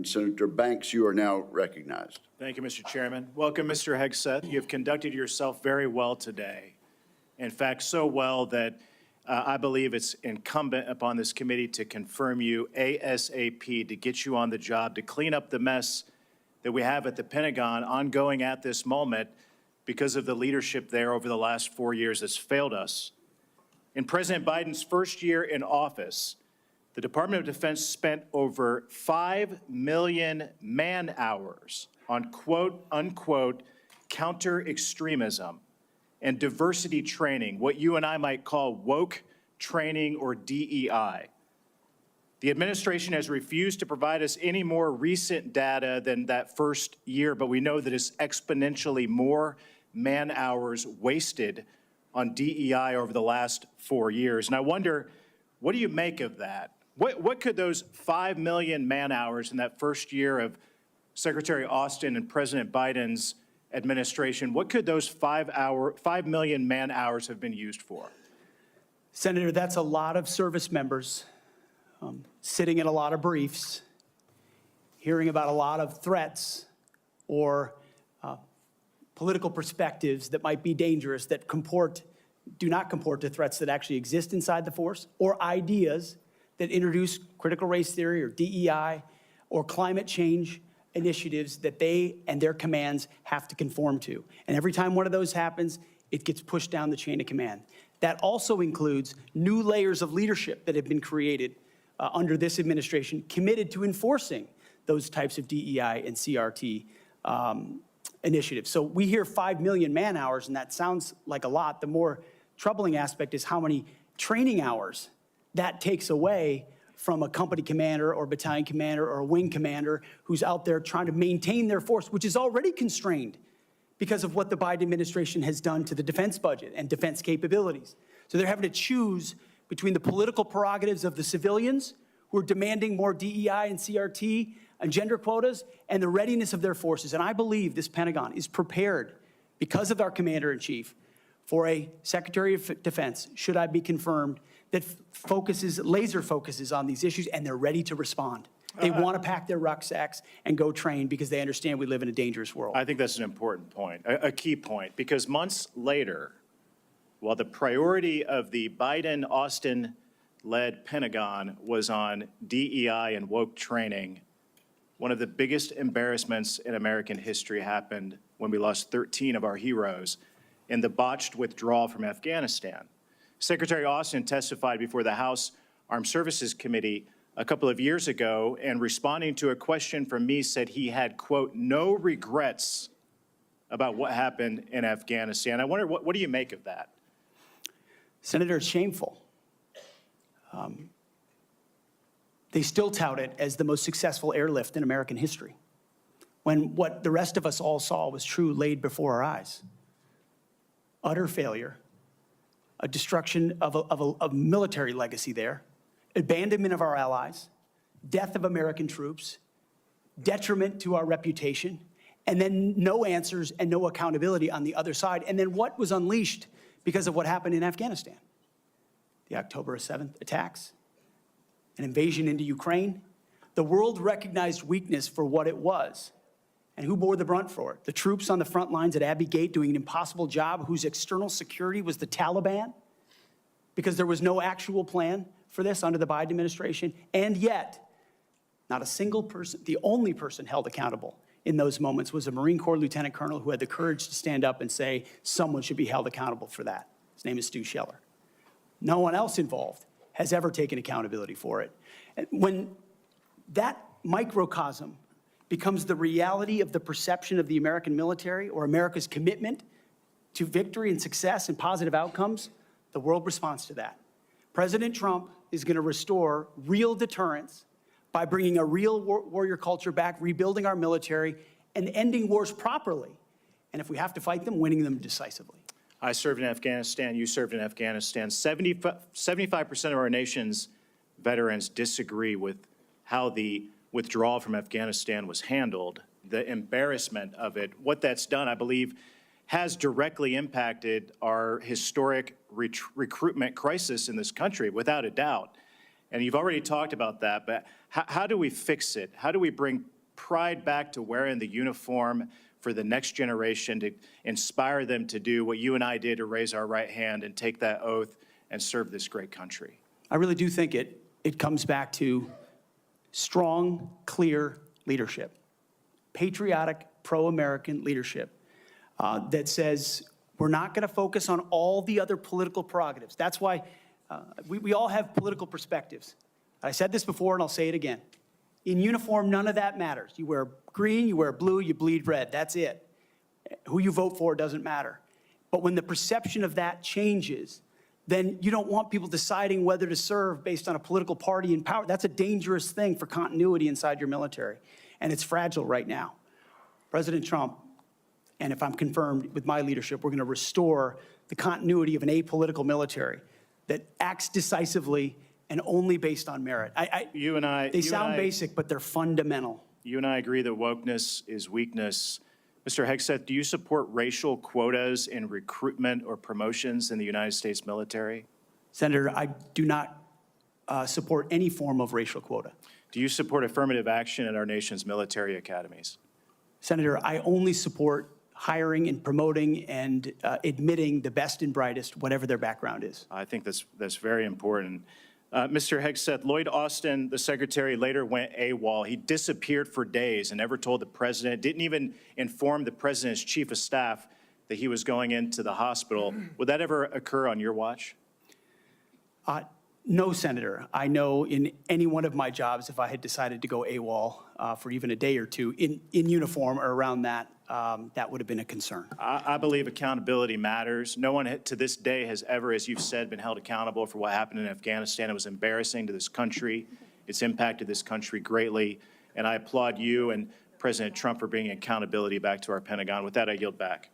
Senator Banks, you are now recognized. Thank you, Mr. Chairman. Welcome, Mr. Hegseth. You have conducted yourself very well today. In fact, so well that I believe it's incumbent upon this committee to confirm you ASAP to get you on the job to clean up the mess that we have at the Pentagon ongoing at this moment because of the leadership there over the last 4 years that's failed us. In President Biden's first year in office, the Department of Defense spent over 5 million man-hours on quote-unquote counter-extremism and diversity training, what you and I might call woke training or DEI. The administration has refused to provide us any more recent data than that first year, but we know that it's exponentially more man-hours wasted on DEI over the last 4 years. And I wonder, what do you make of that? What could those 5 million man-hours in that first year of Secretary Austin and President Biden's administration, what could those 5 million man-hours have been used for? Senator, that's a lot of service members sitting in a lot of briefs, hearing about a lot of threats or political perspectives that might be dangerous, that do not comport to threats that actually exist inside the force, or ideas that introduce critical race theory or DEI or climate change initiatives that they and their commands have to conform to. And every time one of those happens, it gets pushed down the chain of command. That also includes new layers of leadership that have been created under this administration, committed to enforcing those types of DEI and CRT initiatives. So we hear 5 million man-hours, and that sounds like a lot. The more troubling aspect is how many training hours that takes away from a company commander or battalion commander or a wing commander who's out there trying to maintain their force, which is already constrained because of what the Biden administration has done to the defense budget and defense capabilities. So they're having to choose between the political prerogatives of the civilians who are demanding more DEI and CRT and gender quotas and the readiness of their forces. And I believe this Pentagon is prepared because of our commander-in-chief for a Secretary of Defense, should I be confirmed, that laser focuses on these issues, and they're ready to respond. They want to pack their rucksacks and go train because they understand we live in a dangerous world. I think that's an important point, a key point, because months later, while the priority of the Biden-Austin-led Pentagon was on DEI and woke training, one of the biggest embarrassments in American history happened when we lost 13 of our heroes in the botched withdrawal from Afghanistan. Secretary Austin testified before the House Armed Services Committee a couple of years ago, and responding to a question from me said he had, quote, no regrets about what happened in Afghanistan. I wonder, what do you make of that? Senator, it's shameful. They still tout it as the most successful airlift in American history, when what the rest of us all saw was true laid before our eyes. Utter failure, a destruction of a military legacy there, abandonment of our allies, death of American troops, detriment to our reputation, and then no answers and no accountability on the other side. And then what was unleashed because of what happened in Afghanistan? The October 7th attacks, an invasion into Ukraine. The world recognized weakness for what it was. And who bore the brunt for it? The troops on the front lines at Abbey Gate doing an impossible job, whose external security was the Taliban, because there was no actual plan for this under the Biden administration. And yet, not a single person, the only person held accountable in those moments was a Marine Corps lieutenant colonel who had the courage to stand up and say someone should be held accountable for that. His name is Stu Scheller. No one else involved has ever taken accountability for it. And when that microcosm becomes the reality of the perception of the American military or America's commitment to victory and success and positive outcomes, the world responds to that. President Trump is going to restore real deterrence by bringing a real warrior culture back, rebuilding our military, and ending wars properly. And if we have to fight them, winning them decisively. I served in Afghanistan. You served in Afghanistan. 75% of our nation's veterans disagree with how the withdrawal from Afghanistan was handled, the embarrassment of it. What that's done, I believe, has directly impacted our historic recruitment crisis in this country, without a doubt. And you've already talked about that, but how do we fix it? How do we bring pride back to wearing the uniform for the next generation, to inspire them to do what you and I did, to raise our right hand and take that oath and serve this great country? I really do think it comes back to strong, clear leadership, patriotic, pro-American leadership that says we're not going to focus on all the other political prerogatives. That's why we all have political perspectives. I said this before and I'll say it again. In uniform, none of that matters. You wear green, you wear blue, you bleed red. That's it. Who you vote for doesn't matter. But when the perception of that changes, then you don't want people deciding whether to serve based on a political party in power. That's a dangerous thing for continuity inside your military. And it's fragile right now. President Trump, and if I'm confirmed with my leadership, we're going to restore the continuity of an apolitical military that acts decisively and only based on merit. They sound basic, but they're fundamental. You and I agree that wokeness is weakness. Mr. Hegseth, do you support racial quotas in recruitment or promotions in the United States military? Senator, I do not support any form of racial quota. Do you support affirmative action in our nation's military academies? Senator, I only support hiring and promoting and admitting the best and brightest, whatever their background is. I think that's very important. Mr. Hegseth, Lloyd Austin, the secretary, later went AWOL. He disappeared for days and never told the president, didn't even inform the president's chief of staff that he was going into the hospital. Would that ever occur on your watch? No, Senator. I know in any one of my jobs, if I had decided to go AWOL for even a day or two in uniform or around that, that would have been a concern. I believe accountability matters. No one to this day has ever, as you've said, been held accountable for what happened in Afghanistan. It was embarrassing to this country. It's impacted this country greatly. And I applaud you and President Trump for bringing accountability back to our Pentagon. With that, I yield back.